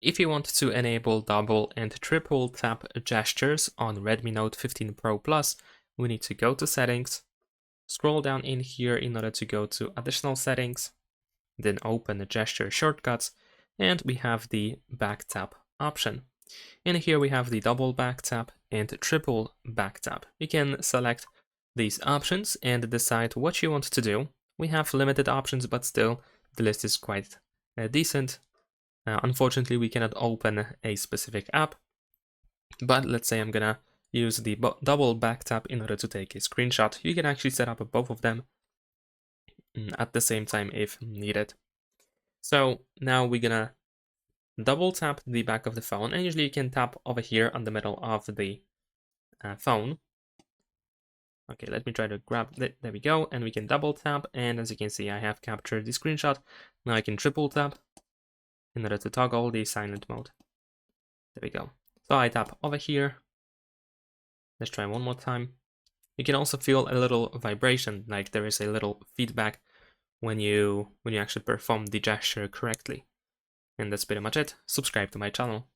If you want to enable double and triple tap gestures on Redmi Note 15 Pro Plus, we need to go to Settings, scroll down in here in order to go to Additional Settings, then open the gesture shortcuts, and we have the back tap option. In here we have the double back tap and triple back tap. You can select these options and decide what you want to do. We have limited options, but still the list is quite decent. Unfortunately, we cannot open a specific app, but let's say I'm gonna use the double back tap in order to take a screenshot. You can actually set up both of them at the same time if needed. So now we're gonna double tap the back of the phone, and usually you can tap over here on the middle of the phone. Okay, let me try to grab it. There we go, and we can double tap, and as you can see, I have captured the screenshot. Now I can triple tap in order to toggle the silent mode. There we go. So I tap over here. Let's try one more time. You can also feel a little vibration, like there is a little feedback when you actually perform the gesture correctly. And that's pretty much it. Subscribe to my channel.